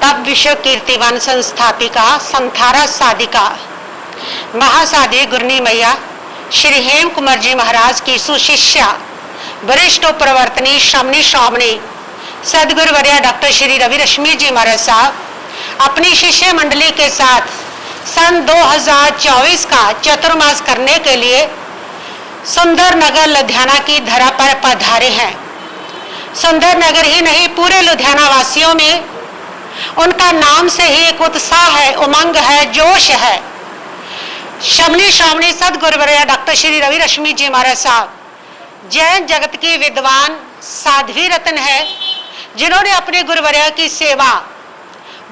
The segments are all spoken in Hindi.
तब विश्व कीर्तिवान संस्थापिका संथारा साधिका महासाध्वी गुरनी मैया श्री हेम कुमार जी महाराज की सुशिष्या वरिष्ठ प्रवर्तनी श्रावणी सदगुरु वर्या डॉक्टर श्री रवि रश्मि जी महाराज साहब अपनी शिष्य मंडली के साथ सन 2024 का चतुर्मास करने के लिए सुंदर नगर लुधियाना की धरा पर पधारे हैं। सुंदर नगर ही नहीं, पूरे लुधियाना वासियों में उनका नाम से ही एक उत्साह है, उमंग है, जोश है। श्रावणी सदगुरु वर्या डॉक्टर श्री रवि रश्मि जी महाराज साहब जैन जगत की विद्वान साध्वी रत्न है, जिन्होंने अपने गुरुवर्या की सेवा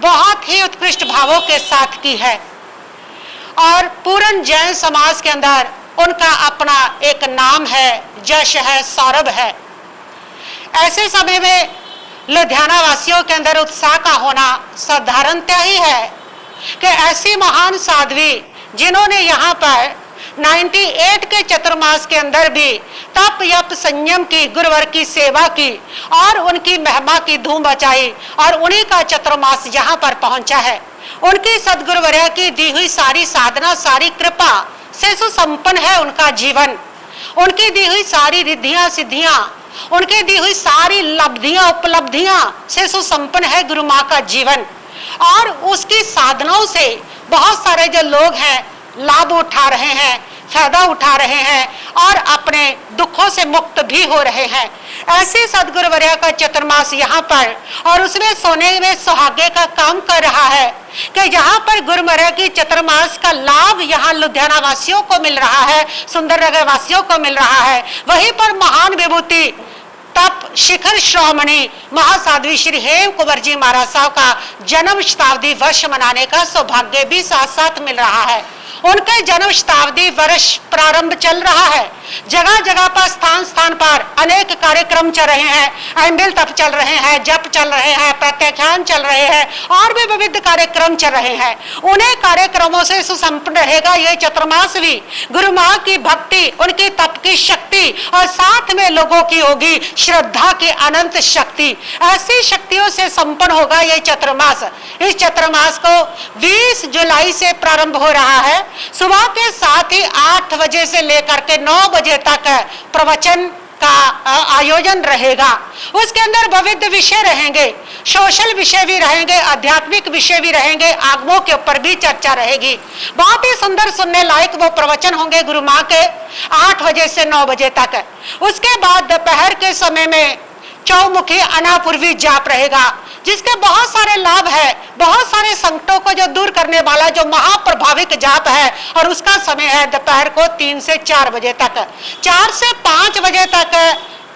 बहुत ही उत्कृष्ट भावों के साथ की है और पूर्ण जैन समाज के अंदर उनका अपना एक नाम है, जश है, सौरभ है। ऐसे समय में लुधियाना वासियों के अंदर उत्साह का होना साधारणतः ही है कि ऐसी महान साध्वी जिन्होंने यहाँ पर 98 के चतुर्मास के अंदर भी तप यप संयम की, गुरुवर की सेवा की और उनकी महिमा की धूम मचाई और उन्हीं का चतुर्मास यहाँ पर पहुंचा है। उनकी सदगुरु वर्या की दी हुई सारी साधना, सारी कृपा से सुसंपन्न है उनका जीवन। उनकी दी हुई सारी रिद्धियां सिद्धियां, उनकी दी हुई सारी लब्धियां उपलब्धियां से सुसंपन्न है गुरु माँ का जीवन। और उसकी साधनाओं से बहुत सारे जो लोग हैं लाभ उठा रहे हैं, फायदा उठा रहे हैं और अपने दुखों से मुक्त भी हो रहे हैं। ऐसे सदगुरु वर्या का चतुर्मास यहाँ पर और उसमें सोने में सुहागे का काम कर रहा है कि यहाँ पर गुरु वर्या की चतुर्मास का लाभ यहाँ लुधियाना वासियों को मिल रहा है, सुंदर नगर वासियों को मिल रहा है। वहीं पर महान विभूति तप शिखर श्रोमणी महासाध्वी श्री हेम कुंवर जी महाराज साहब का जन्म शताब्दी वर्ष मनाने का सौभाग्य भी साथ साथ मिल रहा है। उनके जन्म शताब्दी वर्ष प्रारंभ चल रहा है। जगह जगह पर स्थान स्थान पर अनेक कार्यक्रम चल रहे हैं, अम्बिल तप चल रहे हैं, जप चल रहे हैं, प्रत्याख्यान चल रहे हैं और भी विविध कार्यक्रम चल रहे हैं। उन्हें कार्यक्रमों से सुसंपन्न रहेगा ये चतुर्मास भी। गुरु माँ की भक्ति, उनकी तप की शक्ति और साथ में लोगों की होगी श्रद्धा की अनंत शक्ति। ऐसी शक्तियों से संपन्न होगा ये चतुर्मास। इस चतुर्मास को 20 जुलाई से प्रारंभ हो रहा है। सुबह के साथ ही 8 बजे से लेकर के 9 बजे तक प्रवचन का आयोजन रहेगा। उसके अंदर विविध विषय रहेंगे, सोशल विषय भी रहेंगे, आध्यात्मिक विषय भी रहेंगे, आगमों के ऊपर भी चर्चा रहेगी। बहुत ही सुंदर सुनने लायक वो प्रवचन होंगे गुरु माँ के 8 बजे से 9 बजे तक। उसके बाद दोपहर के समय में चौमुखी अनापूर्वी जाप रहेगा, जिसके बहुत सारे लाभ है, बहुत सारे संकटों को जो दूर करने वाला जो महाप्रभाविक जाप है। और उसका समय है दोपहर को 3 से 4 बजे तक। 4 से 5 बजे तक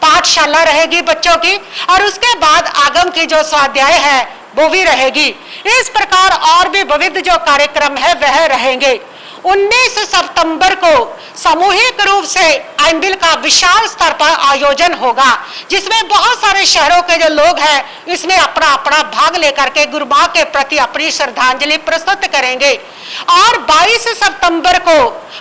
पाठशाला रहेगी बच्चों की और उसके बाद आगम की जो स्वाध्याय है वो भी रहेगी। इस प्रकार और भी विविध जो कार्यक्रम है वह रहेंगे। 19 सितंबर को सामूहिक रूप से अम्बिल का विशाल स्तर पर आयोजन होगा, जिसमें बहुत सारे शहरों के जो लोग हैं इसमें अपना अपना भाग लेकर के गुरु माँ के प्रति अपनी श्रद्धांजलि प्रस्तुत करेंगे। और 22 सितंबर को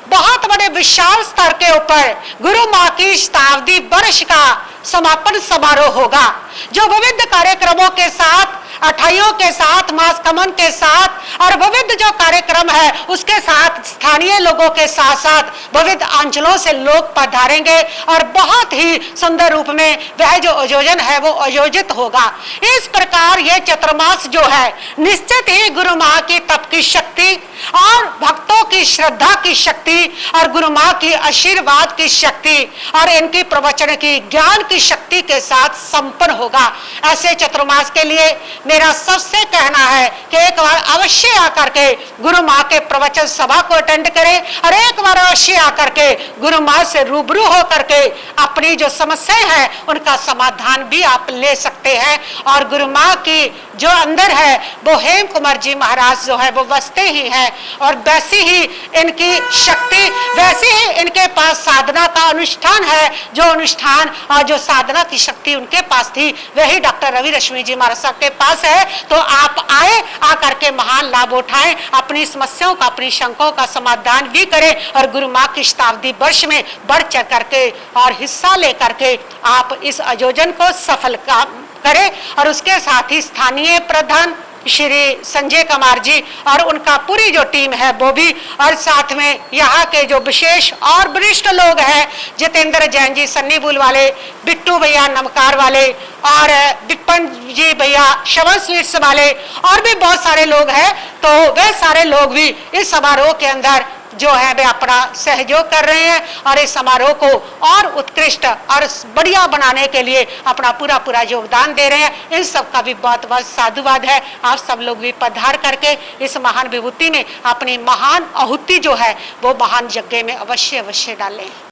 बहुत बड़े विशाल स्तर के ऊपर गुरु माँ की शताब्दी वर्ष का समापन समारोह होगा, जो विविध कार्यक्रमों के साथ, अठाइयों के साथ, मासकमन के साथ और विविध जो कार्यक्रम है उसके साथ स्थानीय लोगों के साथ साथ विविध अंचलों से लोग पधारेंगे और बहुत ही सुंदर रूप में वह जो आयोजन है वो आयोजित होगा। इस प्रकार यह चतुर्मास जो है निश्चित ही गुरु माँ की तप की शक्ति और भक्तों की श्रद्धा की शक्ति और गुरु माँ की आशीर्वाद की शक्ति और इनकी प्रवचन की ज्ञान की शक्ति के साथ संपन्न होगा। ऐसे चतुर्मास के लिए मेरा सबसे कहना है कि एक बार अवश्य आकर के गुरु माँ के प्रवचन सभा को अटेंड करें और एक बार अवश्य आकर के गुरु माँ से रूबरू होकर के अपनी जो समस्याएं हैं उनका समाधान भी आप ले सकते हैं। और गुरु माँ की जो अंदर है वो हेम कुमार जी महाराज जो है वो बसते ही हैं और वैसी ही इनकी शक्ति, वैसी ही इनके पास साधना का अनुष्ठान है। जो अनुष्ठान और जो साधना की शक्ति उनके पास थी वही डॉक्टर रवि रश्मि जी महाराज साहब के पास है। तो आप आए, आकर के महान लाभ उठाएं, अपनी समस्याओं का, अपनी शंकाओं का समाधान भी करें और गुरु माँ की शताब्दी वर्ष में बढ़ चढ़ करके और हिस्सा लेकर के आप इस आयोजन को सफल करें। और उसके साथ ही स्थानीय प्रधान श्री संजय कुमार जी और उनका पूरी जो टीम है वो भी, और साथ में यहाँ के जो विशेष और वरिष्ठ लोग हैं, जितेंद्र जैन जी सन्नी बुल वाले, बिट्टू भैया नमकार वाले, और विपन जी भैया श्रवण स्वीट्स वाले, और भी बहुत सारे लोग हैं। तो वे सारे लोग भी इस समारोह के अंदर जो है वे अपना सहयोग कर रहे हैं और इस समारोह को और उत्कृष्ट और बढ़िया बनाने के लिए अपना पूरा पूरा योगदान दे रहे हैं। इन सब का भी बहुत बहुत साधुवाद है। आप सब लोग भी पधार करके इस महान विभूति में अपनी महान आहुति जो है वो महान यज्ञ में अवश्य अवश्य डालें।